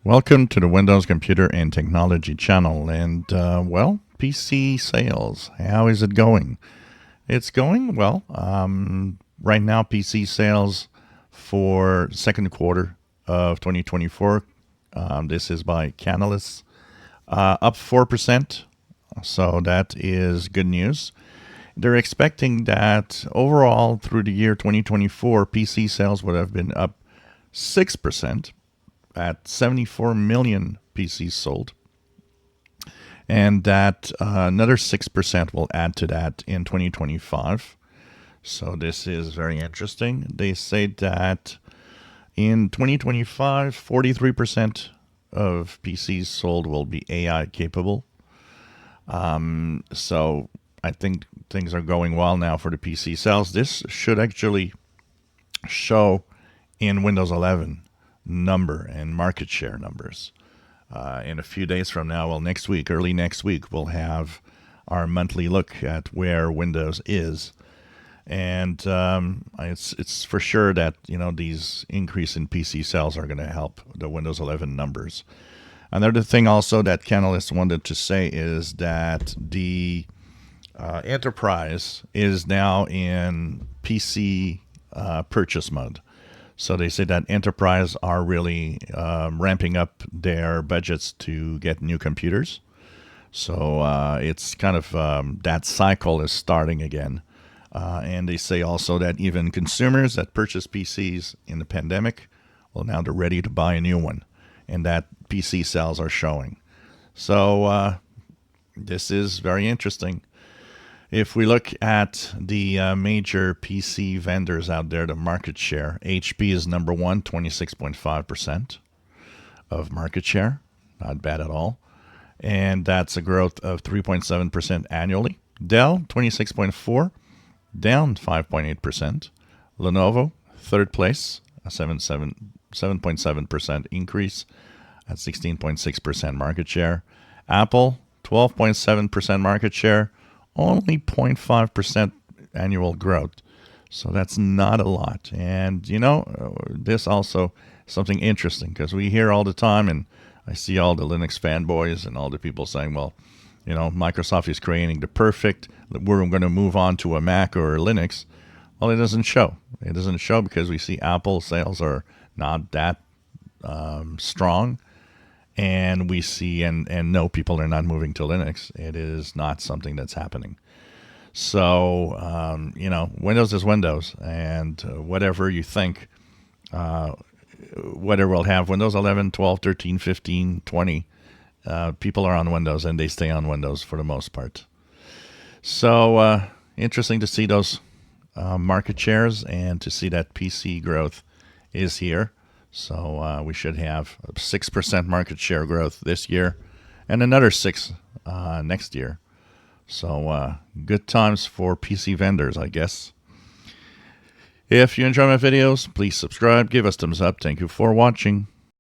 Welcome to the Windows Computer and Technology channel. And, PC sales, how is it going? It's going well. Right now, PC sales for second quarter of 2024, this is by Canalys, up 4%. So that is good news. They're expecting that overall through the year 2024, PC sales would have been up 6%. At 74 million PCs sold, and that another 6% will add to that in 2025. So this is very interesting. They say that in 2025, 43% of PCs sold will be AI capable. So I think things are going well now for the PC sales. This should actually show in Windows 11 number and market share numbers. In a few days from now, next week, early next week, we'll have our monthly look at where Windows is. And it's for sure that, these increase in PC sales are going to help the Windows 11 numbers. Another thing also that Canalys wanted to say is that the enterprise is now in PC purchase mode. So they say that enterprise are really ramping up their budgets to get new computers. So it's kind of that cycle is starting again. And they say also that even consumers that purchased PCs in the pandemic, now they're ready to buy a new one. And that PC sales are showing. So this is very interesting. If we look at the major PC vendors out there, the market share, HP is number one, 26.5% of market share. Not bad at all. And that's a growth of 3.7% annually. Dell, 26.4%, down 5.8%. Lenovo, third place, a 7.7% increase at 16.6% market share. Apple, 12.7% market share. Only 0.5% annual growth. So that's not a lot. And, this also something interesting because we hear all the time, and I see all the Linux fanboys and all the people saying, Microsoft is creating the perfect, we're going to move on to a Mac or a Linux. Well, it doesn't show. It doesn't show because we see Apple sales are not that strong. And we see and know people are not moving to Linux. It is not something that's happening. So, Windows is Windows. And whatever you think, whether we'll have Windows 11, 12, 13, 15, 20, people are on Windows and they stay on Windows for the most part. So, interesting to see those market shares and to see that PC growth is here. So we should have 6% market share growth this year and another 6 next year. So good times for PC vendors, I guess. If you enjoy my videos, please subscribe, give us thumbs up. Thank you for watching.